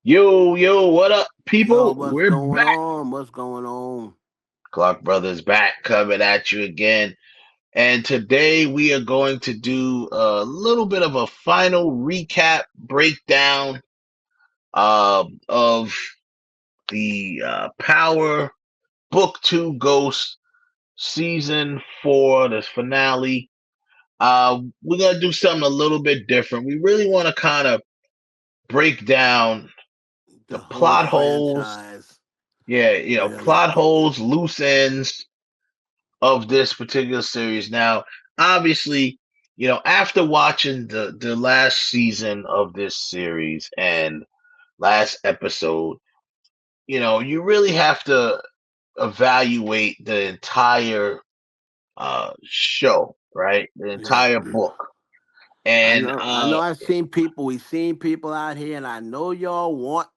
Yo, what up, Yo, people? what's We're going back. on? What's going on? Clock Brothers back coming at you again. And today we are going to do a little bit of a final recap breakdown of the Power Book 2 Ghost Season 4, the finale. We're going to do something a little bit different. We really want to kind of break down The the whole plot holes. franchise, Yeah, really. plot holes, loose ends of this particular series. Now, obviously, after watching the last season of this series and last episode, you really have to evaluate the entire show, right? The Yeah. entire book. I And know. I know. We've seen people out here, and I know y'all want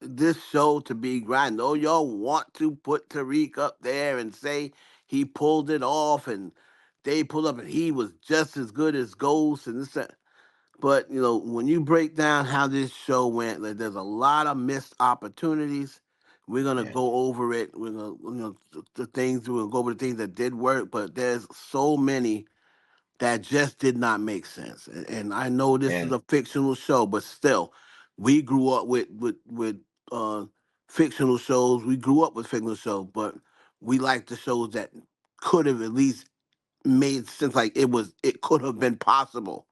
this show to be grind. I know y'all want to put Tariq up there and say he pulled it off, and they pulled up, and he was just as good as Ghost, and this. That. But when you break down how this show went, like, there's a lot of missed opportunities. We're gonna yeah, go over it. We're gonna, the things we're gonna go over the things that did work, but there's so many that just did not make sense. And I know this is and a fictional show, but still, we grew up with uh, fictional shows. We grew up with fictional shows, but we like the shows that could have at least made sense. Like it could have been possible.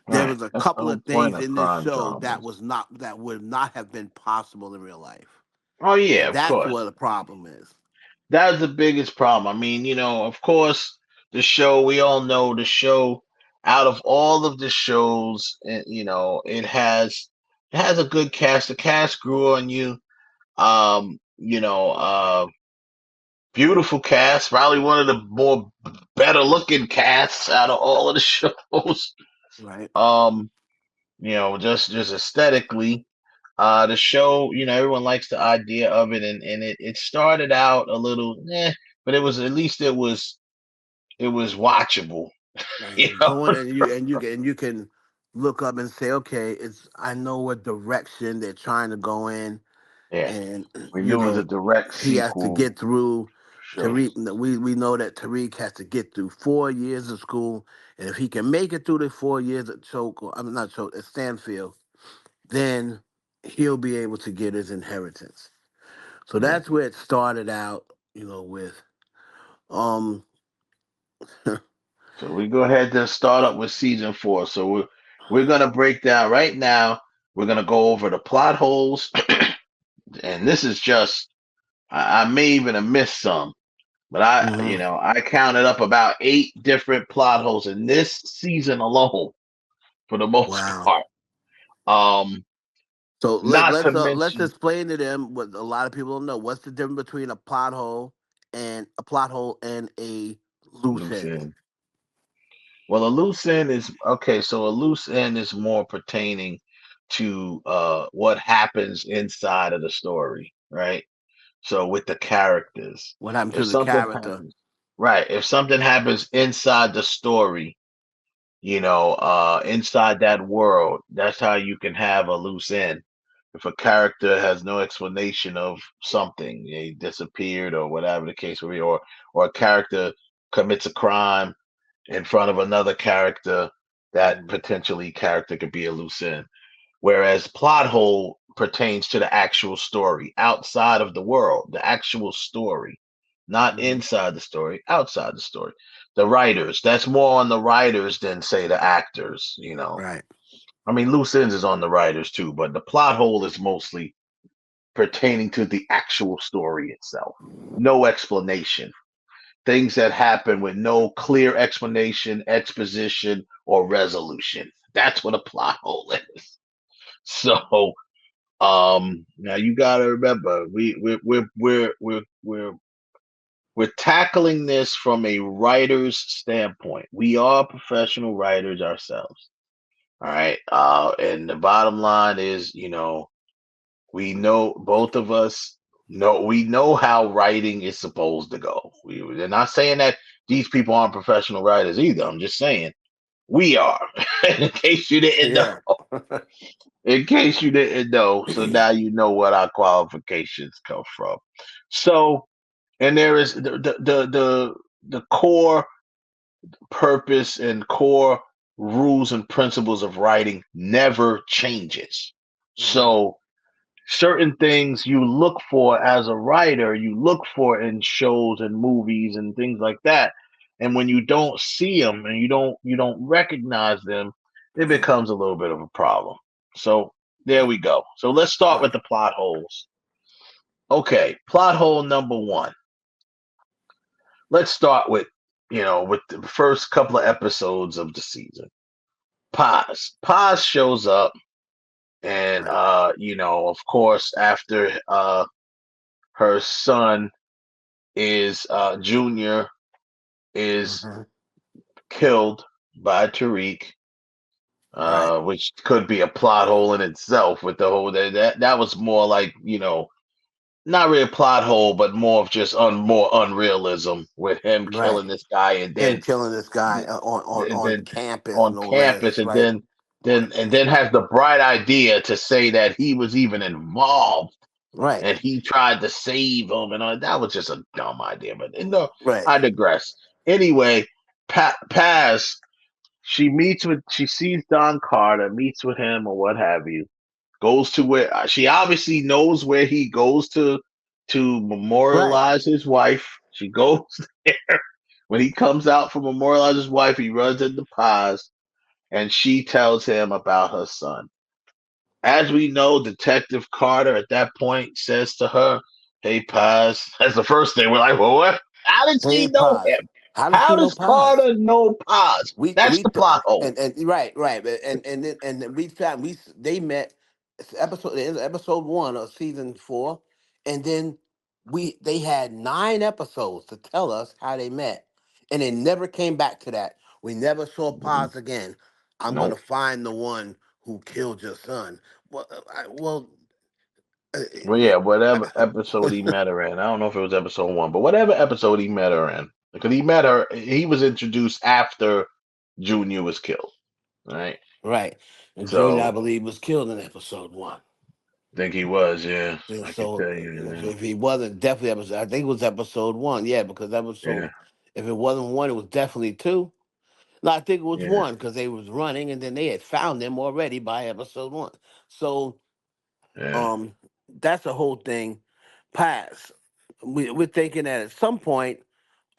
There right. was a That's the couple whole of point things of in this crime show that dramas. was not that would not have been possible in real life, Oh yeah, and of that's course. what the problem is. That's the biggest problem. I mean, of course, the show, we all know the show, out of all of the shows, it has a good cast. The cast grew on you. Beautiful cast, probably one of the more better looking casts out of all of the shows. Right. Um, just aesthetically. The show, everyone likes the idea of it, and it started out a little, but at least it was watchable, Right. you And know. going and you can look up and say, okay, it's I know what direction they're trying to go in, Yeah, and we knew it was a direct he has to sequel. get through. Sure. Tariq, we know that Tariq has to get through 4 years of school, and if he can make it through the 4 years at Choke, or I'm not Choke, at Stanfield, then he'll be able to get his inheritance. So Yeah. that's where it started out, with um So we go ahead to start up with season 4. So we're gonna break down right now. We're gonna go over the plot holes, and this is just I may even have missed some, but mhm. I counted up about 8 different plot holes in this season alone, for the most Wow. part. Um, So Not to let's mention explain to them what a lot of people don't know. What's the difference between a plot hole and a loose loose end? end. Well, a loose end is okay. So a loose end is more pertaining to what happens inside of the story, right? So with the characters, What happened if to the something character? happens, right? If something happens inside the story, inside that world, that's how you can have a loose end. If a character has no explanation of something, they disappeared or whatever the case may be, or a character commits a crime in front of another character, that Mhm. potentially character could be a loose end. Whereas plot hole pertains to the actual story outside of the world, the actual story, not Mhm. inside the story, outside the story. The writers, that's more on the writers than say the actors. Right. I mean, loose ends is on the writers too, but the plot hole is mostly pertaining to the actual story itself. No explanation. Things that happen with no clear explanation, exposition, or resolution. That's what a plot hole is. So, now you gotta remember, we're tackling this from a writer's standpoint. We are professional writers ourselves. All right. And the bottom line is, we know, both of us know, we know how writing is supposed to go. They're not saying that these people aren't professional writers either. I'm just saying we are, in case you didn't know. Yeah. In case you didn't know, so now you know what our qualifications come from. So, and there is the core purpose and core rules and principles of writing never changes. Mhm. So certain things you look for as a writer, you look for in shows and movies and things like that. And when you don't see them and you don't recognize them, it becomes a little bit of a problem. So there we go. So let's start with Right. the plot holes. Okay, plot hole number one. Let's start with the first couple of episodes of the season. Paz. Paz shows up and Right. of course after her son is Junior is Mhm. killed by Tariq, Right. which could be a plot hole in itself with the whole that was more like, not really a plot hole, but more of just more unrealism with him Right. killing this guy and Him then killing this guy and on then campus, on no campus less. and Right. then has the bright idea to say that he was even involved Right. and he tried to save him and all. That was just a dumb idea. But no, Right. I digress. Anyway, Paz, she sees Don Carter, meets with him or what have you, goes to where she obviously knows where he goes to Right. memorialize his wife. She goes there. When he comes out for memorialize his wife, he runs into Paz and she tells him about her son. As we know, Detective Carter at that point says to her, "Hey, Paz." That's the first thing. We're like, "Well, what? How does Hey, he know Paz. him? How does How he know does Paz? Carter know Paz?" We That's we the th- plot hole. and right, and then we found they met. It's episode it was episode 1 of season 4, and then they had 9 episodes to tell us how they met, and they never came back to that. We never saw Mhm. Paz again. I'm gonna Nope. find the one who killed your son. Well, uh, Well, yeah, whatever episode he met her in. I don't know if it was episode one, but whatever episode he met her in, because he met her, he was introduced after Junior was killed. Right. right, and Junior, I So believe, was killed in episode 1. I think he was. Yeah, And I could so tell you. if he wasn't, definitely episode, I think it was episode 1. Yeah, because Yeah. episode, if it wasn't 1, it was definitely 2. No, I think it was Yeah. 1 because they was running, and then they had found them already by episode 1. So Yeah. um, that's the whole thing. Pass. We're thinking that at some point,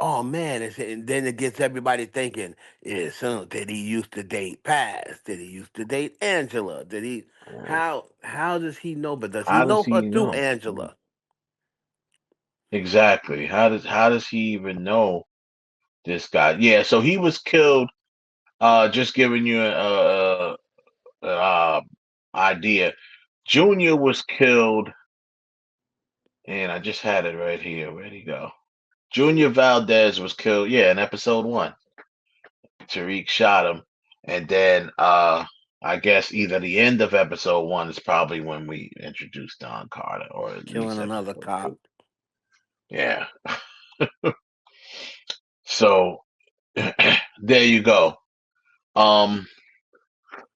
oh man, and then it gets everybody thinking, yeah, so did he used to date Paz? Did he used to date Angela? Did he? Yeah. How does he know? But does he How does know her he through know? Yeah. Angela? Exactly. How does he even know this guy? Yeah. So he was killed. Just giving you a idea. Junior was killed, and I just had it right here. Where'd he go? Junior Valdez was killed. Yeah, in episode one, Tariq shot him, and then I guess either the end of episode one is probably when we introduced Don Carter, or at Killing least another episode cop. two. Yeah. So there you go. Um,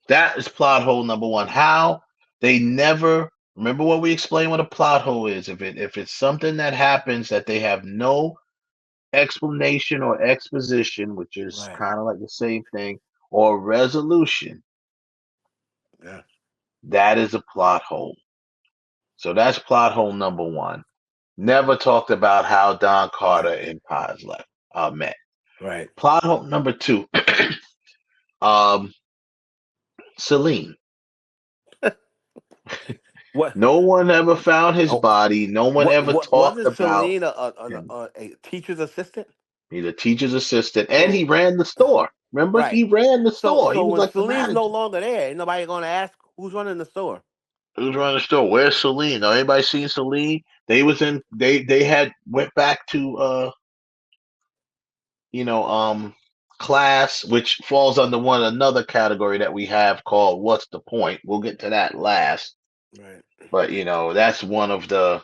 that is plot hole number one. How they never remember what we explained what a plot hole is. If it's something that happens that they have no explanation or exposition, which is Right. kind of like the same thing, or resolution, Yeah. that is a plot hole. So that's plot hole number one. Never talked about how Don Right. Carter and Paz met. Right. Plot hole number two, um, Celine. What? No one ever found his Oh, body. No one ever what talked wasn't about Celine him. a teacher's assistant? He's a teacher's assistant, and he So ran the store. Remember, right. he ran the So store. He so was when like the Celine's no manager. longer there, ain't nobody gonna ask who's running the store. Who's running the store? Where's Celine? Now, anybody seen Celine? They was in. They had went back to you know class, which falls under another category that we have called "What's the point?" We'll get to that last. Right. But that's one of the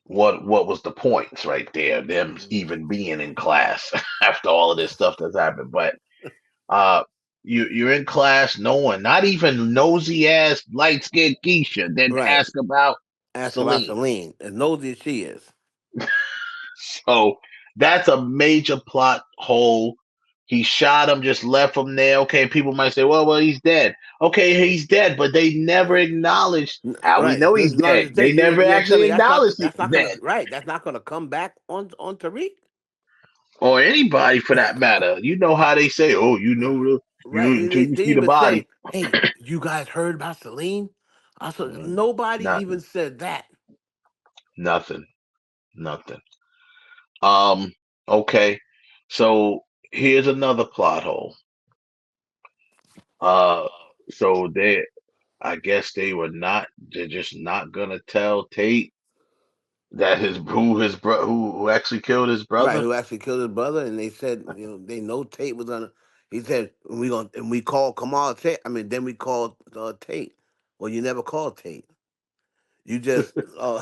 what was the points right there? Them Mhm. even being in class after all of this stuff that's happened. But uh you're in class, no one, not even nosy ass light skinned Keisha, didn't Right. ask about Ask about Celine. Celine. As nosy as she is. So that's a major plot hole. He shot him, just left him there. Okay, people might say, well, he's dead. Okay, he's dead, but they never acknowledged how we Right. know This he's is not dead. the They thing. never You're actually telling me acknowledged he that's was not gonna dead, right. That's not gonna come back on Tariq. or anybody for that matter. You know how they say, oh, Right. you until They you didn't see the even body. say, "Hey, you guys heard about Celine?" I said Mm, nobody even nothing, said that. nothing, nothing. Um, okay, so here's another plot hole. Uh, so I guess they're just not gonna tell Tate that who actually killed his Right. brother. Who actually killed his brother? And they said, they know Tate was gonna. He said, we called Kamal Tate. I mean, then we called Tate. Well, you never called Tate. You just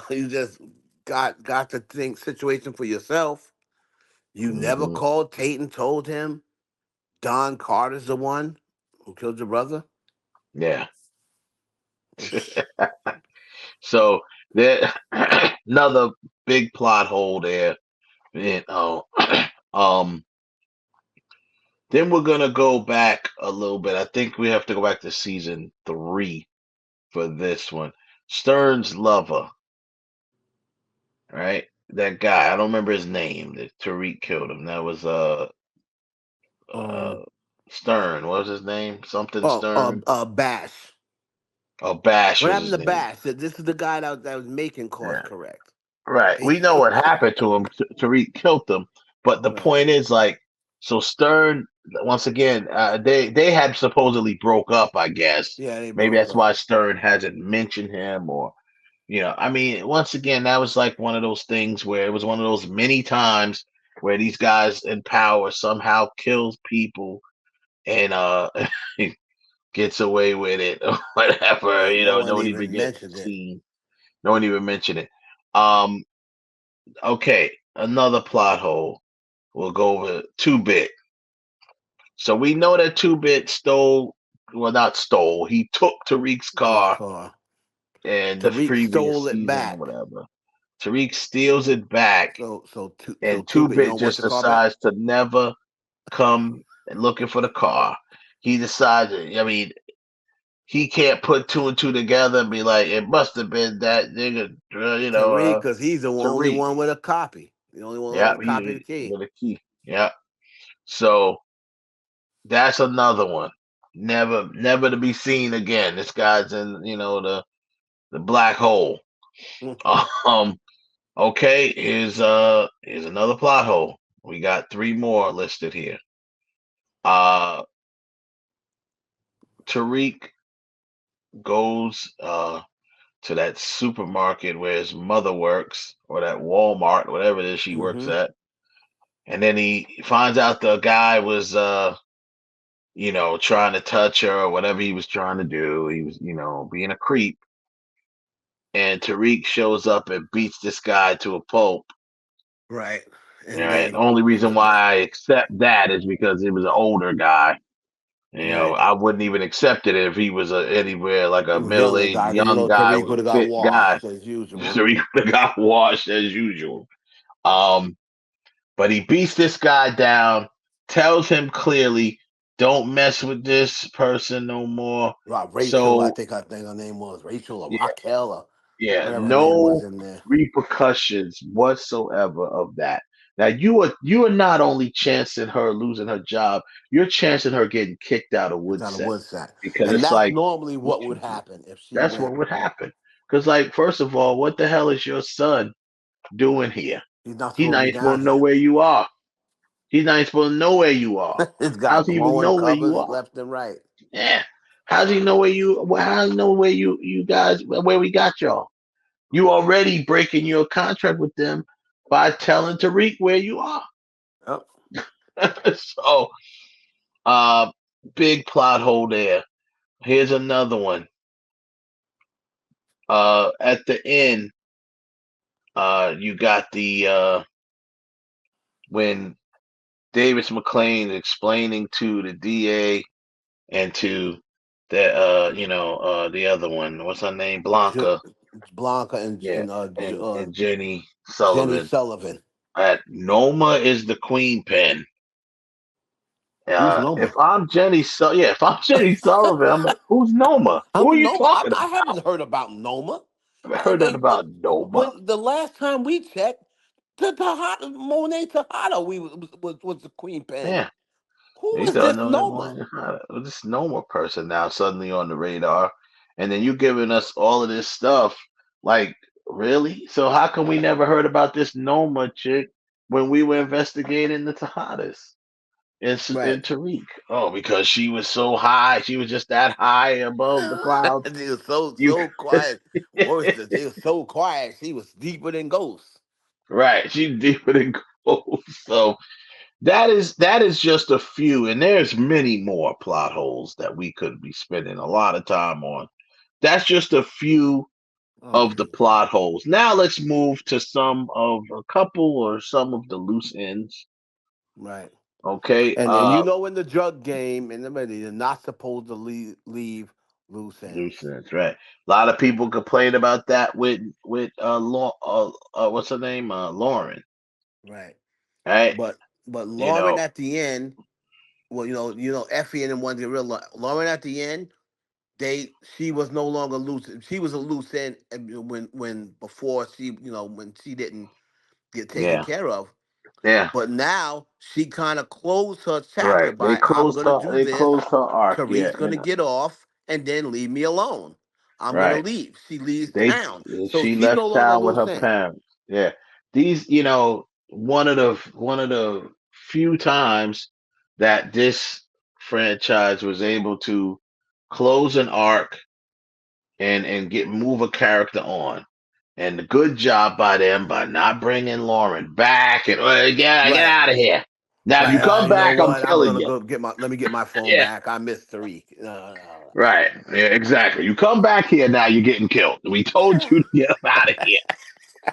you just got the thing situation for yourself. You never Hmm. called Tate and told him Don Carter's the one who killed your brother. Yeah. So there another big plot hole there. And um then we're gonna go back a little bit. I think we have to go back to season 3 for this one. Stern's lover, right? That guy, I don't remember his name. That Tariq killed him. That was uh Um. Stern. What was his name? Something Stern. Bash. Oh, Bash What was happened his to name. Bash? This is the guy that was making course Yeah. correct. Right. We know what happened to him. Tariq killed him. But the Right. point is, like, so Stern, once again, they had supposedly broke up, I guess. Yeah, they Maybe broke that's up. why Stern hasn't mentioned him, or, I mean, once again, that was like one of those things where it was one of those many times where these guys in power somehow kills people and gets away with it or whatever. Right. No No one one even even gets mentioned it. seen. No one even mentioned it. Um, okay, another plot hole. We'll go over 2-Bit. So we know that 2-Bit stole, well, not stole. He took Tariq's His car car. in the Tariq previous stole it season or back. whatever. Tariq steals it back, So and two Two bit. You Bit don't want just your car back? decides to never come looking for the car. He decides, I mean, he can't put two and two together and be like, it must have been that nigga, Tariq, because he's the only Tariq. one with a copy. The only one with Yeah, a copy of the he key. with a key. Yeah. So that's another one. Never to be seen again. This guy's in, the black hole. Um, okay, here's another plot hole. We got 3 more listed here. Uh Tariq goes to that supermarket where his mother works, or that Walmart, whatever it is she works Mm-hmm. at. And then he finds out the guy was trying to touch her or whatever he was trying to do. He was, being a creep. And Tariq shows up and beats this guy to a pulp. Right. All And right. The then only reason why I accept that is because he was an older guy. right. I wouldn't even accept it if he was anywhere like a Younger middle-aged guy, because young guy Tariq with would a have got fit guy. washed as usual. Tariq would have got washed as usual. Um, but he beats this guy down, tells him clearly, don't mess with this person no more. Right, Rachel, So I think her name was Rachel or yeah, Raquel or yeah, whatever her name was no in there. repercussions whatsoever of that. Now you are not only chancing her losing her job, you're chancing her getting kicked out of It's on a Woodset, Woodsack. because And it's that's like, normally what what you would do? happen if she That's went. what would happen. Because, like, first of all, what the hell is your son doing here? He's not He's supposed to not be even down supposed to know here. where you are. He's not even supposed to know where you are. It's got How's he even glowing know where you covers are? left and right. Yeah. How's he know where you? How does he know where you guys where we got y'all? You already breaking your contract with them by telling Tariq where you are. Yep. So, uh, big plot hole there. Here's another one. At the end, you got the when Davis McLean explaining to the DA and to the other one. What's her name? J- Blanca. Blanca and Yeah, and Jenny Jenny Sullivan. Sullivan. Noma is the queen pin. Who's Noma? If I'm Jenny Sullivan, I'm like, who's Noma? Who are I'm you Noma. talking I about? haven't heard about Noma. I haven't heard that about Noma. When the last time we checked, Tejada, Monet Tejada, was the queen pen. Yeah, Who you is don't this know that Noma? one. This Noma person now suddenly on the radar, and then you giving us all of this stuff. Like, really? So how come we never heard about this Noma chick when we were investigating the Tejadas Right. and Tariq? Oh, because she was so high. She was just that high above the clouds. They was You so quiet. They was so quiet. She was deeper than ghosts. right? She's deeper than gold. So that is just a few, and there's many more plot holes that we could be spending a lot of time on. That's just a few Oh of the man. plot holes. Now let's move to some of the loose ends. Right. Okay, And you know in the drug game, and you're not supposed to leave loose ends. loose ends, right? A lot of people complain about that with what's her name, Lauren, Right. right? But You Lauren know, at the end, well, Effie and them ones get real. Lauren at the end, she was no longer loose. She was a loose end when before when she didn't get taken yeah, care of. yeah, But now she kind of closed her chapter right. by I'm gonna do They this. closed her arc, yeah, Tariq's gonna get off and then leave me alone. I'm gonna right. leave. She leaves They town, so She she's no left longer town with loose her end. parents. Yeah, these one of the few times that this franchise was able to close an arc and get move a character on. And the good job by them by not bringing Lauren back and get Right, out of here. Now if right. you come You know back, I'm what? I'm killing gonna you. go let me get my phone Yeah, back. I missed Tariq. right. Yeah, exactly. You come back here now, you're getting killed. We told you to get out of here.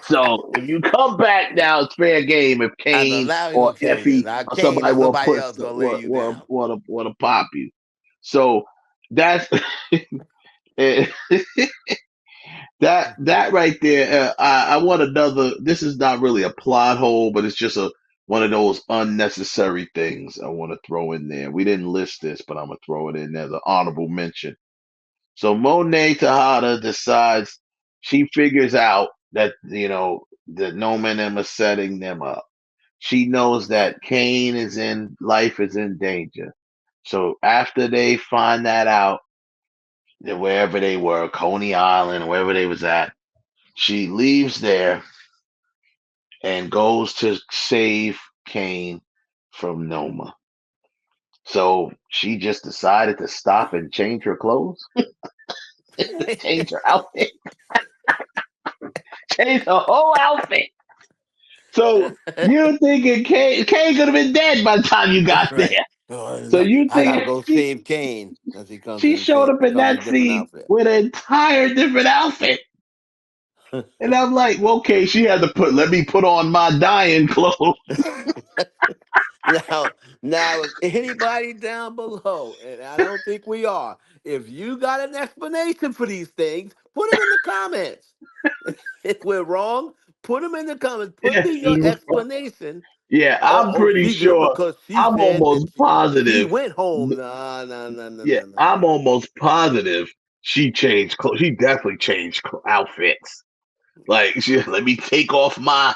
So if you come back now, it's fair game. If I said, Kane now we or gonna kill you. Effie Now or Kane somebody or will somebody put else gonna lay you down. want to pop you. So that's eh, that right there. I want another. This is not really a plot hole, but it's just a one of those unnecessary things I want to throw in there. We didn't list this, but I'm gonna throw it in there. The honorable mention. So Monet Tejada decides she figures out that that Noma and them are setting them up. She knows Right. that Kane life is in danger. So after they find that out, that wherever they were, Coney Island, wherever they was at, she leaves there and goes to save Kane from Noma. So she just decided to stop and change her clothes, change her outfit, change her whole outfit. So you thinking Kane could have been dead by the time you got Right. there. So Oh, you I gotta think go save Kane as he comes she in. showed up in Comes in a that different scene outfit. with an entire different outfit. And I'm like, well, okay, she had to let me put on my dying clothes. Now, now, if anybody down below, and I don't think we are, if you got an explanation for these things, put them in the comments. If we're wrong, put them in the comments. Put Yeah, your explanation. yeah, Or, I'm oh, pretty she just sure. because she I'm said almost that she positive. went home. No, no, no, no, Yeah, no, no, I'm no. almost positive she changed clothes. She definitely changed outfits. Like, let me take off my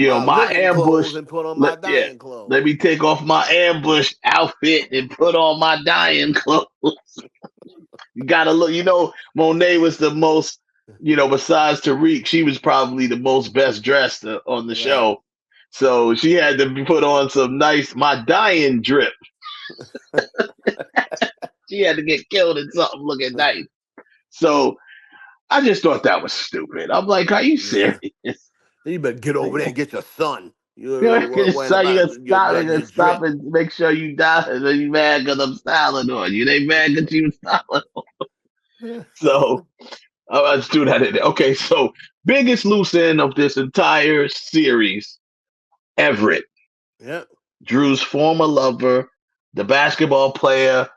My my living ambush. clothes and put on my Yeah, dying let clothes. me take off my ambush outfit and put on my dying clothes. You gotta look. Monet was the most. Besides Tariq, she was probably the most best dressed on the Right. show. So she had to put on some nice my dying drip. She had to get killed in something looking nice. So I just thought that was stupid. I'm like, are you Yeah. serious? You better get over there Like, and get your son. you You worrying son, you about gonna stop and your stop drip. and make sure you die. And then you mad because I'm styling on you. They mad because you styling. So let's do that in there. Okay, so biggest loose end of this entire series, Everett, Yep. Drew's former lover. the basketball player,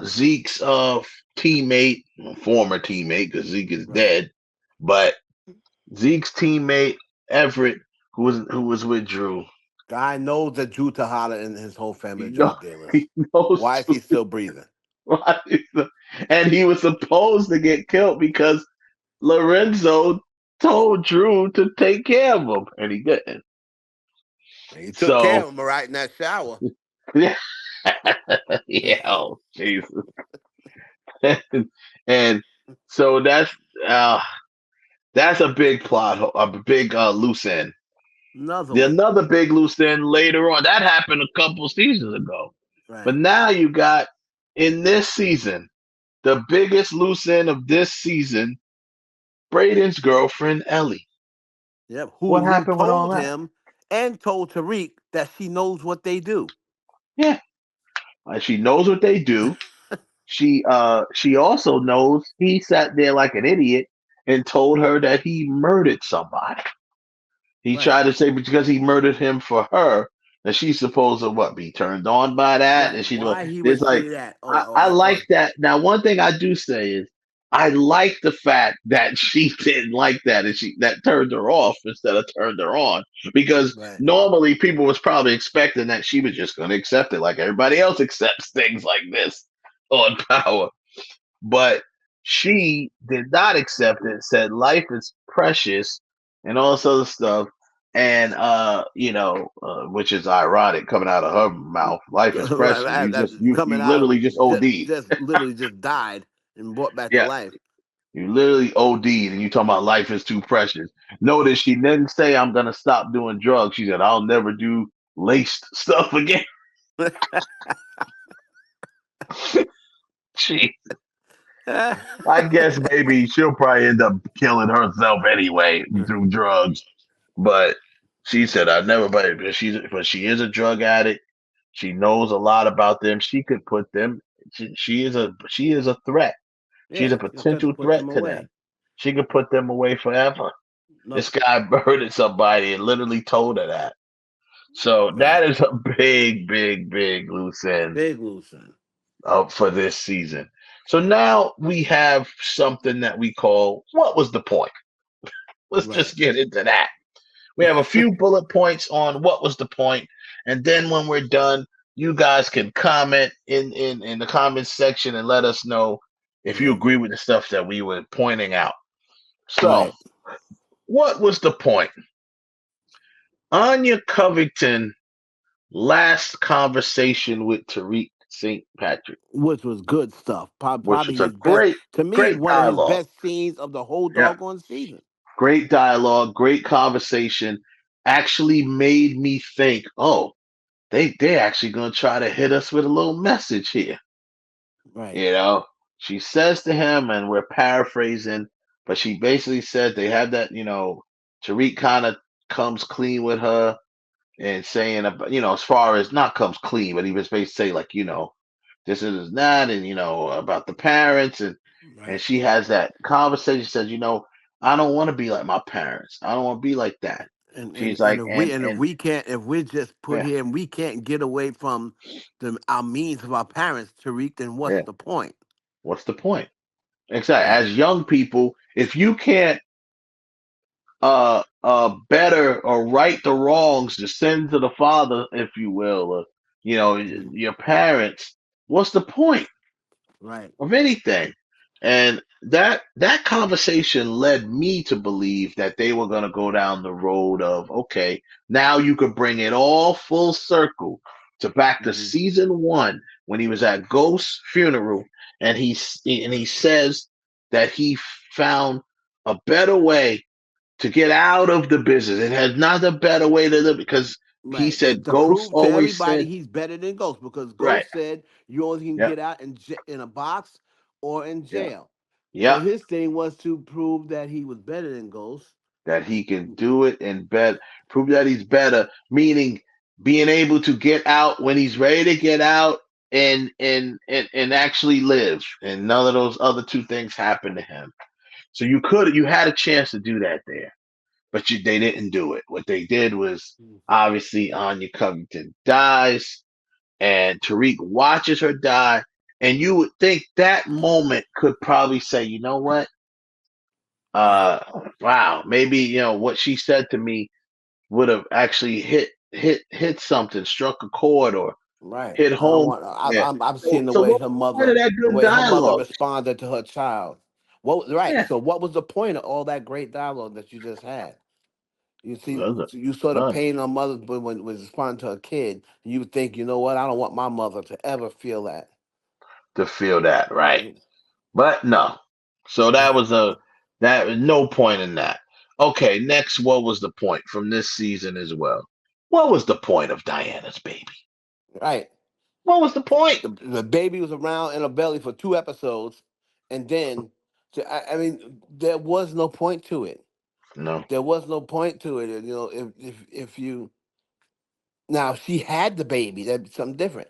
Zeke's teammate, former teammate, because Zeke is Right. dead, but Zeke's teammate Everett, who was with Drew, Guy knows that Drew Tejada and his whole family he are know drug dealers. he knows Why is he still breathing? and he was supposed to get killed because Lorenzo told Drew to take care of him, and he didn't. He took care So of him right in that shower. yeah, yeah, oh Jesus, and so uh, that's a big plot, a big loose end. Another The one. another big loose end later on that happened a couple seasons ago, but Right. now you got in this season the biggest loose end of this season, Braden's girlfriend Ellie. Yep. What Who happened with all told that? him and told Tariq that she knows what they do. Yeah, she knows what they do. She also knows he sat there like an idiot and told her that he murdered somebody. He Right. tried to say because he murdered him for her, that she's supposed to what be turned on by that, Right. and she's like, Why he it's would like say that? I like that. Now, one thing I do say is I like the fact that she didn't like that, and she that turned her off instead of turned her on, because right. normally people was probably expecting that she was just going to accept it like everybody else accepts things like this on Power, but she did not accept it. Said life is precious and all this other stuff, and which is ironic coming out of her mouth. Life is Right. precious. You Right. just you Coming out of literally just OD'd. just literally just died and brought back to Yeah, life. you literally OD'd, and you talking about life is too precious. Notice she didn't say I'm gonna stop doing drugs. She said I'll never do laced stuff again. She, I guess maybe she'll probably end up killing herself anyway through drugs. But she said I never. But she is a drug addict. She knows a lot about them. She could put them. She is a threat. She's a Yeah. She said to potential put threat them to them. away. She could put them away forever. This No. guy murdered somebody and literally told her that. So Right. that is a big, big, big loose end Big Lucen. for this season. So now we have something that we call what was the point? Let's Right. just get into that. We have a few bullet points on what was the point, and then when we're done, you guys can comment in the comments section and let us know if you Right. agree with the stuff that we were pointing out. So, Right. what was the point? Anya Covington last conversation with Tariq St. Patrick, Which was good stuff. which Probably was a his best. great, To me, great one of his dialogue. best scenes of the whole Yeah, doggone season. great dialogue, great conversation. Actually made me think, oh, they actually gonna try to hit us with a little message here. Right. You know, she says to him, and we're paraphrasing, but she basically said they have that. Tariq kind of comes clean with her and saying about, as far as not comes clean, but he was basically say like, this is that, and about the parents, and Right. she has that conversation. Says, I don't want to be like my parents. I don't want to be like that. And She's and and like, if we and and if and we can't if we're just put yeah, here and we can't get away from our means of our parents, Tariq, then what's yeah. the point? What's the point? Exactly. Right. As young people, if you can't better or right the wrongs, the sins of the father, if you will, or Mhm. your parents, what's the point Right. of anything? And that conversation led me to believe that they were going to go down the road of, okay, now you could bring it all full circle to back to Hmm. season one when he was at Ghost's funeral, and he says that he found a better way to get out of the business. It has not a better way to live because he Right. said To Ghost prove to always everybody said, he's better than Ghost, because right, Ghost said you only can yep, get out in a box or in yeah, jail. So yep, his thing was to prove that he was better than Ghost. that he can do it and prove that he's better, meaning being able to get out when he's ready to get out and actually live. And none of those other two things happened to him. So you had a chance to do that there, but they didn't do it. What they did was Mhm. obviously Anya Covington dies. and Tariq watches her die, and you would think that moment could probably say, you know what? Right. Uh, wow, maybe what she said to me would have actually hit something, struck a chord, or Right. hit I don't home. want. Yeah. I'm So, seeing the so way what her was the point mother, of that the good way her mother dialogue? responded to her child. What? Right. Yeah, So what was the point of all that great dialogue that you just had? You see, none, you saw the none. pain on mother, but when responding to a kid, you would think, you know what? I don't want my mother to ever feel that. To feel that right, Mm. but no. So that was no point in that. Okay, next, what was the point from this season as well? What was the point of Diana's baby? Right. What was the point? The baby was around in her belly for 2 episodes, and then, I mean, there was no point to it. No. There was no point to it. You know, if you now she had the baby, that'd be something different.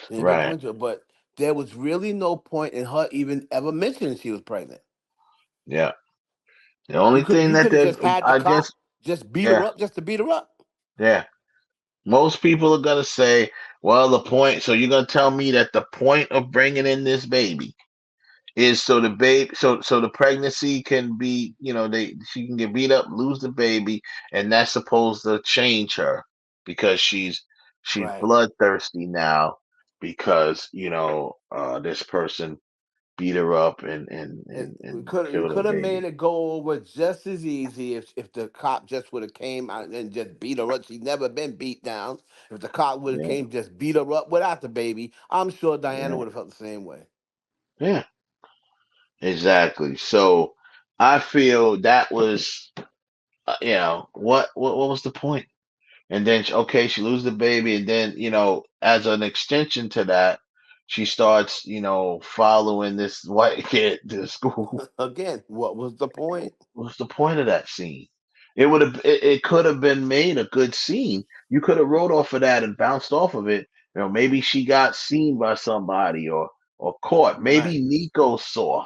There's no Right. point to it, but there was really no point in her even ever mentioning she was pregnant. Yeah. The only thing You that could have they, just had the I cop guess, just beat her yeah, up just to beat her up. yeah. Most people are gonna say, well, the point. So you're gonna tell me that the point of bringing in this baby is so the baby, so the pregnancy can be, she can get beat up, lose the baby, and that's supposed to change her because she's Right. bloodthirsty now because this person beat her up and and And and, we and could you killed her could have baby. made it go over just as easy if the cop just would have came out and just beat her up. She'd never been beat down. If the cop would have Yeah, came just beat her up without the baby, I'm sure Diana yeah, would have felt the same way. yeah, exactly. So I feel that was, what was the point? And then okay, she loses the baby, and then as an extension to that, she starts following this white kid to school. Again, what was the point? What's the point of that scene? It could have been made a good scene. You could have wrote off of that and bounced off of it. Maybe she got seen by somebody or caught. Right. Maybe Nico saw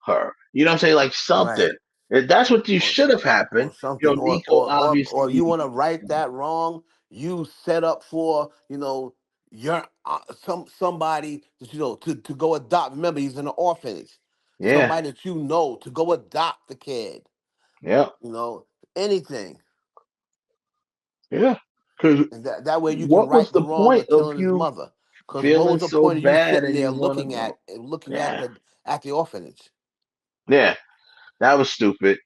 her. You know what I'm saying? Like Right. something. That's what you Or should have or happened. something, Nico or you obviously. want to right that wrong. You set up for your somebody that to go adopt. Remember, he's in an orphanage. Yeah, Somebody that you know to go adopt the kid. yeah, You know anything, yeah. Because and that way you can what was right the the wrong point of of killing his you mother. Because what feeling was the so point of you bad sitting and there you want to looking go? at Yeah, the orphanage? yeah. That was stupid.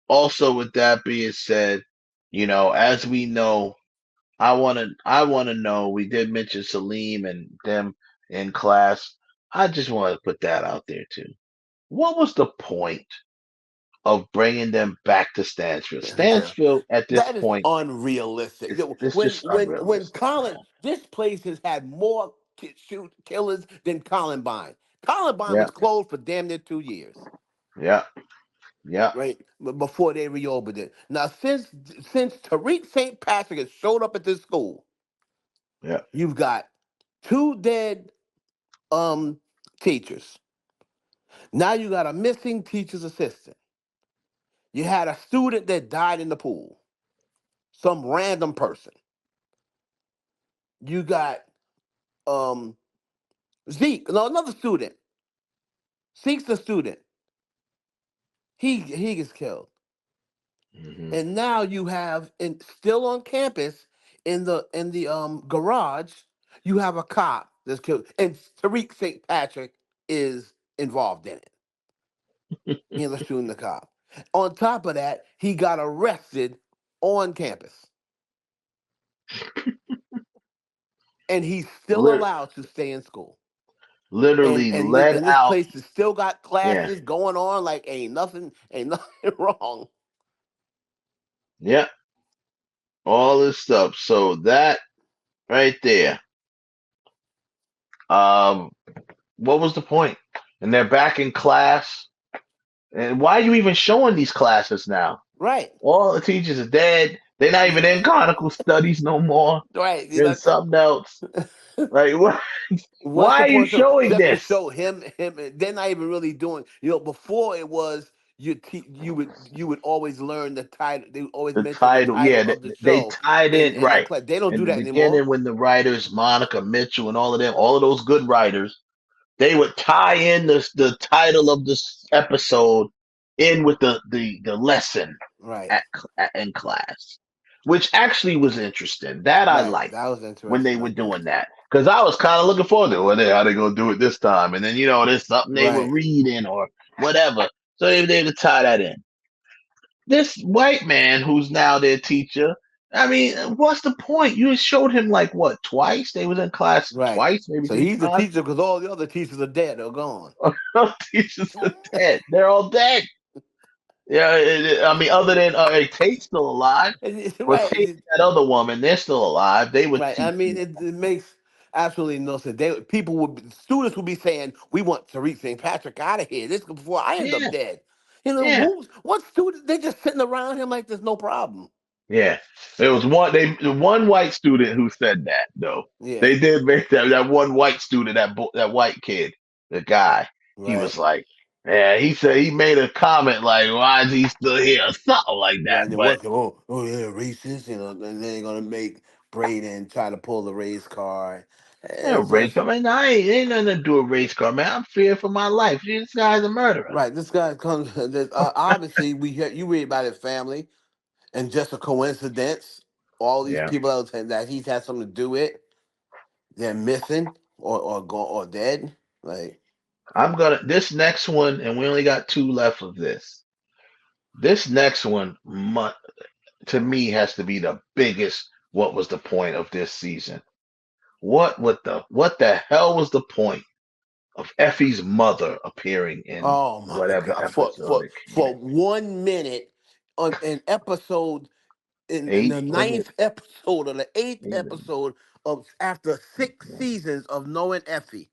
Also, with that being said, as we know, I want to know. We did mention Salim and them in class. I just want to put that out there too. What was the point of bringing them back to Stansfield? Stansfield at this That is point unrealistic. it's When just when unrealistic. Colin, this place has had more shoot killers than Columbine. Columbine Yeah, was closed for damn near 2 years, yeah, yeah, right? Before they reopened it. Now, since Tariq St. Patrick has showed up at this school, yeah. you've got two dead um teachers. Now you got a missing teacher's assistant. You had a student that died in the pool. Some random person. You got um Zeke, no, another student. Zeke's the student. He gets killed. Hmm. And now you have still on campus in the garage, you have a cop that's killed. And Tariq St. Patrick is involved in it. He ends up shooting the cop. On top of that, he got arrested on campus. And he's still Lit- allowed to stay in school. And Literally and thi- let and this out. place has still got Yeah, classes going on like ain't nothing wrong. yeah. All this stuff. So that right there. Um, what was the point? And they're back in class. And why are you even showing these classes now? Right. All the teachers are dead. They're not even in conical studies no more. Right. They're in something else. Like what? What's Why the are you point? So showing just to this? show him, they're not even really doing. Before it was you would always learn the title. They would always The mention the title, yeah, title of the they show tied in in the right class. They don't in do the that anymore. beginning when the writers, Monica Mitchell and all of them, all of those good writers, they would tie in the title of this episode in with the lesson Right, in class, which actually was interesting. That I right. liked That was when they interesting were right there. doing that because I was kind of looking forward to it. Well, how they gonna do it this time, and then there's something they were Right, reading or whatever, so they would tie that in. This white man who's now their teacher. I mean, what's the point? You showed him like what twice? They was in class right. twice, maybe So three he's the times. teacher because all the other teachers are dead or gone. Teachers are dead. They're all dead. Yeah, I mean, other than Tate's still alive. Well, Tate Right. and that other woman, they're still alive. They would Right. I teach mean, me. it makes absolutely no sense. Students would be saying, "We want Tariq St. Patrick out of here. This is before I end up Yeah, dead." You know, yeah, what student? They just sitting around him like there's no problem. yeah. There was one white student who said that though. Yeah. They did make that one white student, that white kid, the guy. He Right. was like, yeah. He said he made a comment like, "Why is he still here?" or something like Right. that. And then But what's oh yeah, racist. You know, and then they're gonna make Braden try to pull the race card. yeah, It's race just car, man. I ain't nothing to do with race car, man. I'm feared for my life. This guy's a murderer. right. This guy comes. Obviously, you read about his family, and just a coincidence. All these Yeah. people that he's had something to do with, they're missing or gone or dead. Like I'm gonna this next one, and we only got two left of this. This next one, to me, has to be the biggest. What was the point of this season? What the hell was the point of Effie's mother appearing in oh my whatever god, episode it came for in? 1 minute on an episode in Eight, the was it? ninth episode or the eighth Eight, episode of after 6 seasons of knowing Effie,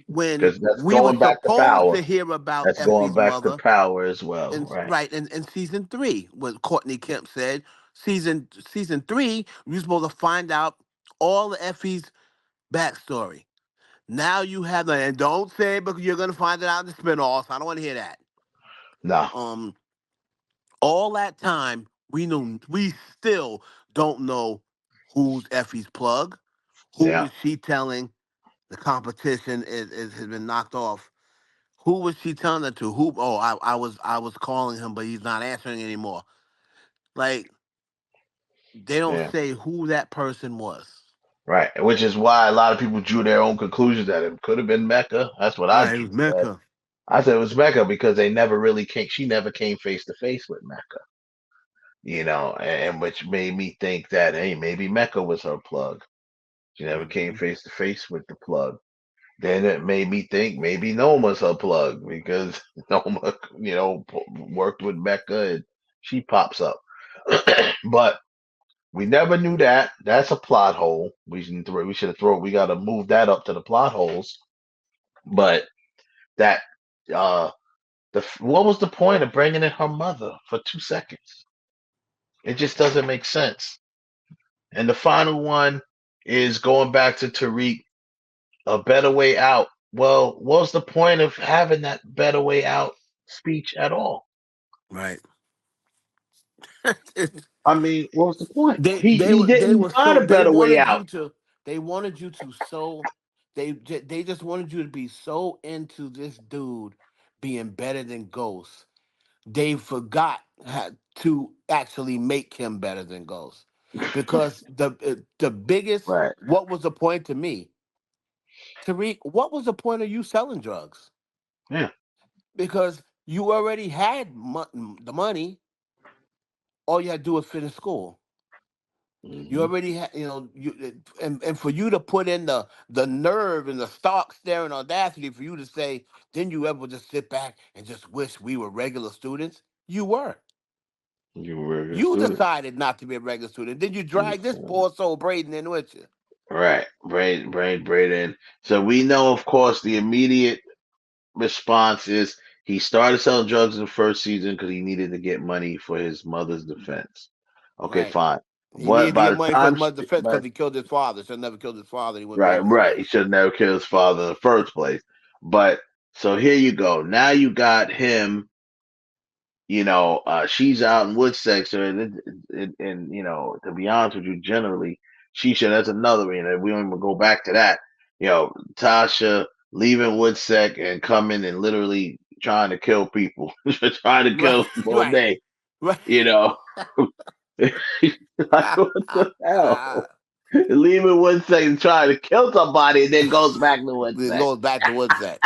when because that's we were going back to supposed power. to hear about That's going Effie's back to mother power as well, in right? right in season three, what Courtney Kemp said. Season three, we were supposed to find out all of Effie's backstory. Now you have that, and don't say it because you're gonna find it out in the spinoffs. I don't want to hear that. No, Um, all that time we still don't know who's Effie's plug. Who yeah, was she telling the competition has been knocked off? Who was she telling it to? Who? Oh, I was calling him, but he's not answering anymore. Like they don't yeah. say who that person was. Right, which is why a lot of people drew their own conclusions that it could have been Mecca. That's what I Right, it was said. Mecca. I said it was Mecca because they never really came. She never came face to face with Mecca, and which made me think that hey, maybe Mecca was her plug. She never came Hmm. face to face with the plug. Then it made me think maybe Noma's her plug because Noma, worked with Mecca and she pops up. But we never knew that. That's a plot hole. We got to move that up to the plot holes. But that uh what was the point of bringing in her mother for 2 seconds? It just doesn't make sense. And the final one is going back to Tariq, a better way out. Well, what's the point of having that better way out speech at all? Right. I mean, what was the point? they He they were they didn't were find so a better way out. they wanted you to so they just wanted you to be so into this dude being better than Ghost. They forgot to actually make him better than Ghost, because the biggest, Right. what was the point to me, Tariq? What was the point of you selling drugs? Yeah. Because you already had the money. All you had to do was finish school. You Hmm. already had, and for you to put in the nerve and the stark staring audacity for you to say, then you ever just sit back and just wish we were regular students? You were. You were a good You student. decided not to be a regular student. Then you You drag this decided. poor soul Braden in with you. Right. Braden. So we know, of course, the immediate response is he started selling drugs in the first season because he needed to get money for his mother's defense. Okay, Right. fine. He What needed to by get the money for his time mother's defense but because he killed his father. Should never killed his father. He wouldn't be right, in this right. He mess. should have never killed his father in the first place. But So here you go. Now you got him. She's out in Woodsex, and to be honest with you, generally, Shisha, that's another one. We don't even go back to that. Tasha leaving Woodsex and coming and literally trying to kill people, trying to Right, kill right, Monet. right. You know, like what the hell? Leaving Woodsex and trying to kill somebody, and then goes back to It Woodsex. goes back to Woodset.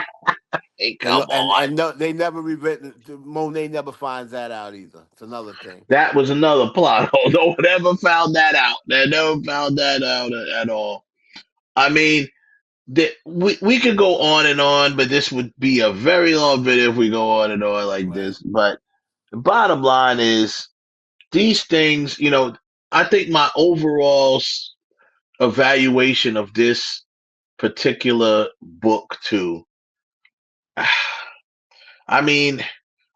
Hey, And come and on. and no, they never revert. Monet never finds that out either. It's another thing. That was another plot hole. No one ever found that out. They never found that out at all. I mean, we could go on, but this would be a very long video if we go on and on like Right. this. But the bottom line is these things, I think my overall evaluation of this particular book too, I mean,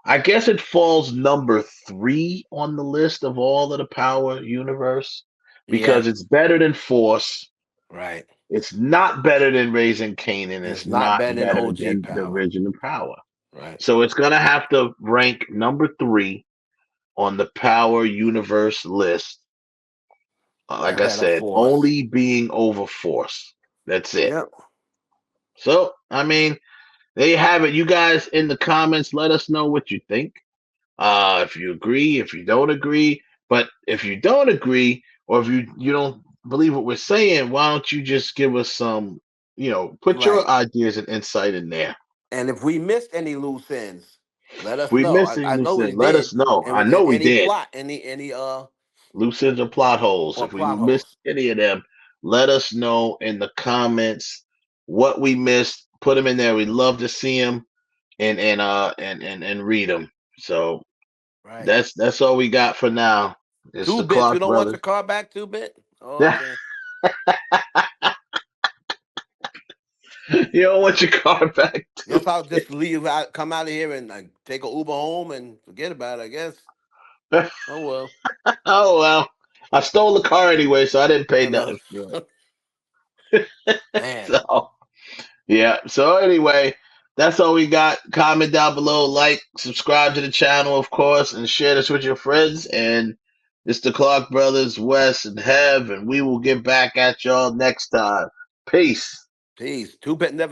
I guess it falls number 3 on the list of all of the Power universe Yeah. because it's better than Force. Right. It's not better than Raising Kanan. And it's It's not not better than better OG than the Power. original Power. Right. So it's gonna have to rank number 3 on the Power universe list. Like I Ahead of said, Force. only being over Force. That's it. Yep. So I mean, there you have it. You guys in the comments, let us know what you think. If you agree, if you don't agree. But if you don't agree, or if you don't believe what we're saying, why don't you just give us some, put your Right. ideas and insight in there. And if we missed any loose ends, let If us we know. missed I anything, know we let us did. know. I And know we any did. plot, any Loose ends or plot holes. or If we plot missed holes. any of them, let us know in the comments what we missed. Put them in there. We'd love to see them and read them. So Right. that's all we got for now. It's Two the bits. You Clark don't want your brothers. car back, 2-bit? Oh, okay. You don't want your car back Guess too. I'll just leave out, come out of here and take a Uber home and forget about it, I guess. Oh well. Oh well. I stole the car anyway, so I didn't pay I know. nothing for it. Man. So yeah. So anyway, that's all we got. Comment down below, like, subscribe to the channel, of course, and share this with your friends. And it's the Clark Brothers, Wes and Hev, and we will get back at y'all next time. Peace. Peace. 2-bit never